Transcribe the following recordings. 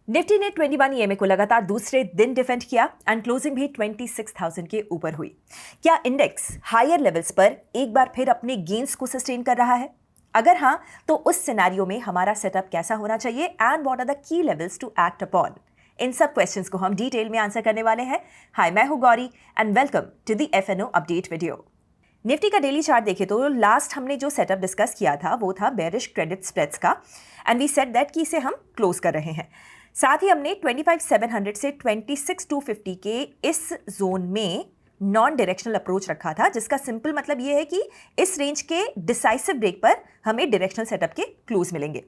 Nifty ने 21 EMA को लगातार दूसरे दिन डिफेंड किया एंड क्लोजिंग भी 26,000 के ऊपर हुई। क्या इंडेक्स हायर लेवल्स पर एक बार फिर अपने गेन्स को सस्टेन कर रहा है? अगर हाँ, तो उस सिनेरियो में हमारा सेटअप कैसा होना चाहिए and what are the key levels to act upon? इन सब क्वेश्चंस को हम डिटेल में आंसर करने वाले हैं। हाय, मैं हूं Gauri and welcome to the FNO update video. Nifty का डेली चार्ट देखें तो लास्ट हमने जो सेटअप डिस्कस किया था वो था बेरिश क्रेडिट स्प्रेड्स का एंड वी सेड दैट कि इसे हम क्लोज कर रहे हैं। साथ ही हमने 25,700 से 26,250 के इस जोन में नॉन डायरेक्शनल अप्रोच रखा था, जिसका सिंपल मतलब ये है कि इस रेंज के डिसाइसिव ब्रेक पर हमें डायरेक्शनल सेटअप के क्लोज मिलेंगे।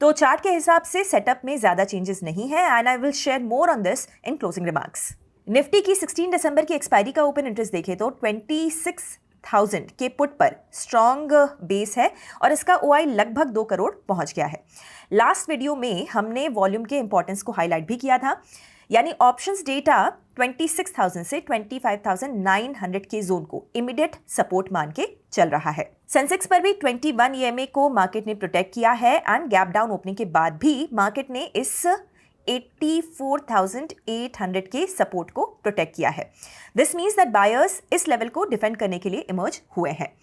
तो चार्ट के हिसाब से सेटअप में ज्यादा चेंजेस नहीं है and I will share more on this in closing remarks. Nifty की 16 दिसंबर की एक्सपायरी का ओपन इंटरेस्ट देखें तो 26,000 के पुट पर स्ट्रॉन्ग बेस है और इसका ओआई लगभग 2 करोड़ पहुंच गया है। लास्ट वीडियो में हमने वॉल्यूम के इंपॉर्टेंस को हाईलाइट भी किया था, यानी ऑप्शंस डेटा 26,000 से 25,900 के जोन को इमीडिएट सपोर्ट मान के चल रहा है। सेंसेक्स पर भी 21 ईएमए को मार्केट ने प्रोटेक्ट किया है एंड गैप डाउन ओपनिंग के बाद भी मार्केट ने इस 84,800 के सपोर्ट को प्रोटेक्ट किया है। दिस मीन्स दैट बायर्स इस लेवल को डिफेंड करने के लिए इमर्ज हुए हैं।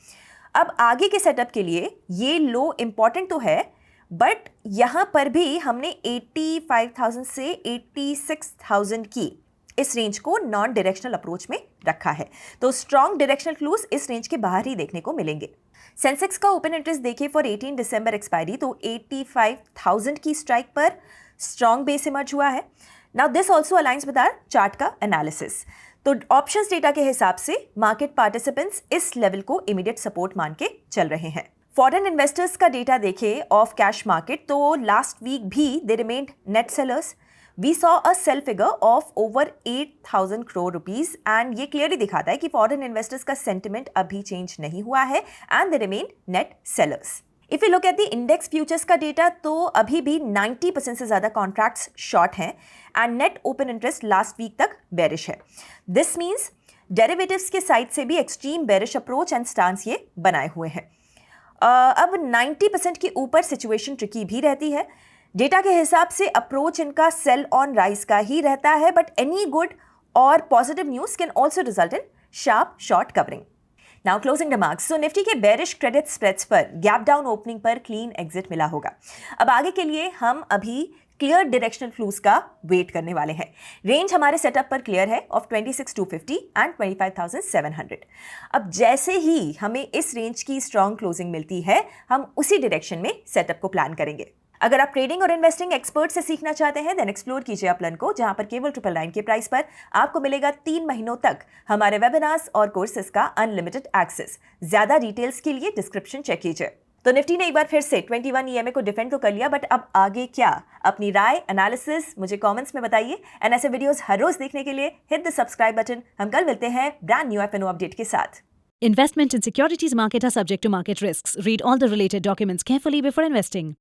अब आगे के सेटअप के लिए ये लो इंपॉर्टेंट तो है, बट यहां पर भी हमने 85,000 से 86,000 की इस रेंज को नॉन डायरेक्शनल अप्रोच में रखा है, तो स्ट्रॉन्ग डायरेक्शनल क्लूज इस रेंज के बाहर ही देखने को मिलेंगे। सेंसेक्स का ओपन इंटरेस्ट देखें फॉर 18 दिसंबर एक्सपायरी तो 85,000 की स्ट्राइक पर स्ट्रॉन्ग बेस इमर्ज हुआ है। Now this also aligns with our chart का एनालिसिस। तो ऑप्शंस डेटा के हिसाब से मार्केट पार्टिसिपेंट्स इस लेवल को इमीडिएट सपोर्ट मान के चल रहे हैं। फॉरेन इन्वेस्टर्स का डेटा देखें ऑफ कैश मार्केट तो लास्ट वीक भी they remained net sellers. We saw a sell figure of over 8,000 crore rupees and ये क्लियरली दिखाता है कि फॉरेन इन्वेस्टर्स का सेंटिमेंट अभी चेंज नहीं हुआ है and they remain net sellers. If you look at the index futures का डेटा तो अभी भी 90% से ज्यादा कॉन्ट्रैक्ट्स शॉर्ट हैं and net open interest last week तक बेरिश है। दिस मीन्स डेरिवेटिव्स के साइड से भी extreme bearish approach and stance ये बनाए हुए हैं। अब 90% के ऊपर सिचुएशन ट्रिकी भी रहती है। डेटा के हिसाब से अप्रोच इनका सेल ऑन राइज का ही रहता है, बट एनी गुड और positive news can also result in sharp short covering. Now closing remarks. So Nifty के बेरिश क्रेडिट स्प्रेड्स पर गैप डाउन ओपनिंग पर क्लीन एग्जिट मिला होगा। अब आगे के लिए हम अभी क्लियर डायरेक्शनल फ्लूज का वेट करने वाले हैं। रेंज हमारे सेटअप पर क्लियर है ऑफ 26,250 एंड 25,700। अब जैसे ही हमें इस रेंज की स्ट्रॉन्ग क्लोजिंग मिलती है, हम उसी डायरेक्शन में सेटअप को प्लान करेंगे। अगर आप ट्रेडिंग और इन्वेस्टिंग एक्सपर्ट से सीखना चाहते हैं देन एक्सप्लोर कीजिए अपलन को, जहां पर केवल 999 के प्राइस पर आपको मिलेगा 3 महीनों तक हमारे वेबिनार्स और कोर्सेज का अनलिमिटेड एक्सेस। ज्यादा डिटेल्स के लिए डिस्क्रिप्शन चेक कीजिए। तो निफ्टी ने एक बार फिर से 21 ईएमए को डिफेंड तो कर लिया, बट अब आगे क्या? अपनी राय एनालिसिस मुझे कमेंट्स में बताइए एंड ऐसे वीडियोस हर रोज देखने के लिए हिट द सब्सक्राइब बटन। हम कल मिलते हैं ब्रांड न्यू एफएनओ अपडेट के साथ। Investment in securities market are subject to market risks. Read all the related documents carefully before investing.